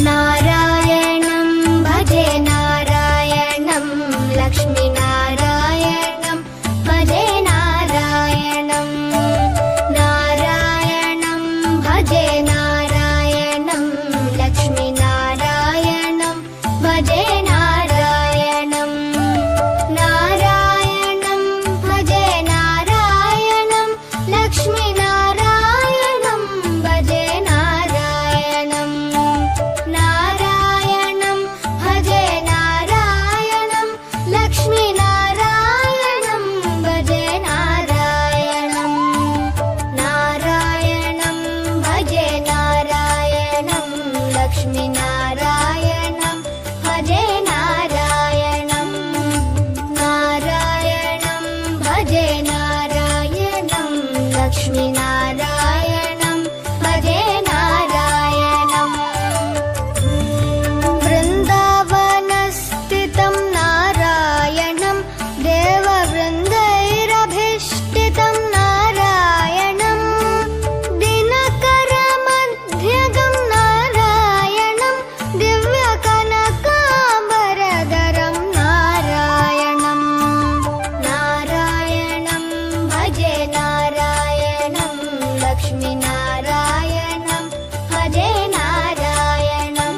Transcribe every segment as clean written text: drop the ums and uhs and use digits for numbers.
नारायणं भजे नारायणं लक्ष्मीनारायणं भजे नारायणं नारायणं भजे नारायणं लक्ष्मीनारायणं भजे नारायणं नारायणं भजे नारायणं लक्ष्मीनारायणं भजे नारायणं नारायणं भजे नारायणं लक्ष्मीनारायणं भजे नारायणं नारायणं भजे नारायणं लक्ष्मीनारायणं भजे नारायणं नारायणं भजे नारायणं लक्ष्मीनारायणं भजे नारायणं वृन्दावनस्थितं नारायणं देववृन्दैरभीष्टितं नारायणं दिनकरमध्यगं नारायणं दिव्यकनकाम्बरधरं नारायणं नारायणं भजे नारायणं लक्ष्मीनारायणं भजे नारायणं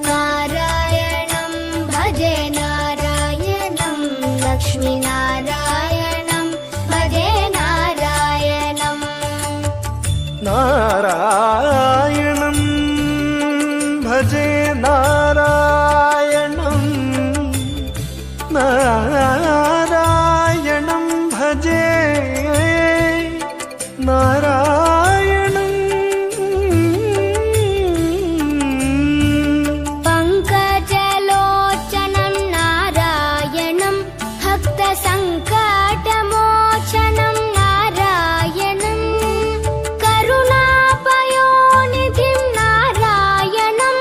नारायणं भजे नारायणं लक्ष्मीनारायणं भजे नारायणं नारायणं भजे नारायणं नारायणं भजे नारायणं पङ्कजलोचनं नारायणं भक्तसङ्कटमोचनं नारायणं करुणापयोनिधिं नारायणं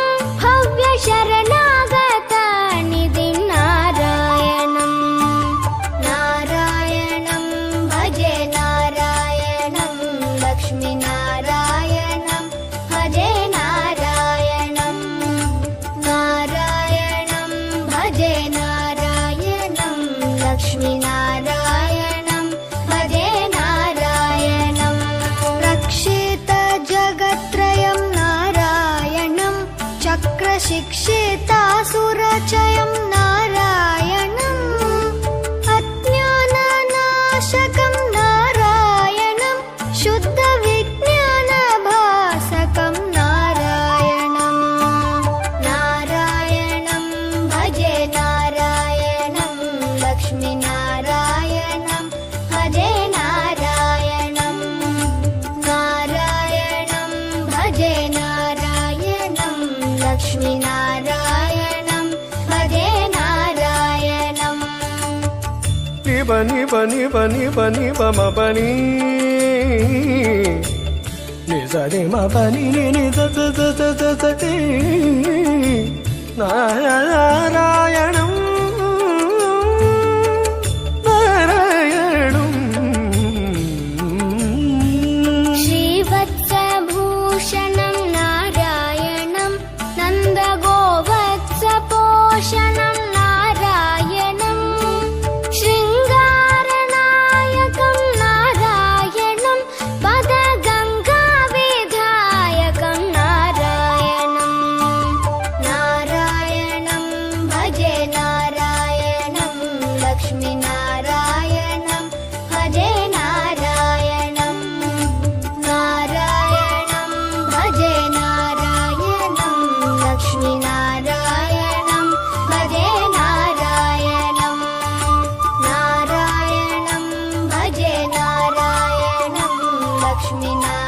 भव्यशरणागतनिधिं नारायणं नारायणं भजे नारायणं लक्ष्मीनारायणं भजे नारायणं नारायणं भजे नारायणं लक्ष्मीनारायणं भजे नारायणं रक्षितजगत्त्रयं नारायणं चक्रशिक्षितासुरचयं नारायणं अज्ञाननाशकं नारायणं शुद्धविज्ञानभासकं नारायणं नारायणं भजे नारायणं लक्ष्मीनारायणं भजे नारायणं नारायणं भजे नारायणं लक्ष्मीनारायणं भजे नारायणं निब निब निब निब निब मबनी निजनि मबनी नि द द द द द द दी नारायणं नारायणं श्रीवत्सभूषणं नारायणं नन्दगोवत्सपोषणं नारायणं शृङ्गारनायकं नारायणं पदगङ्गाविधायकं नारायणं नारायणं भजे नारायणं लक्ष्मीनारायणं भजे नारायणं नारायणं भजे नारायणं लक्ष्मीनारायणं भजे नारायणं नारायणं भजे नारायणं लक्ष्मीनारायणं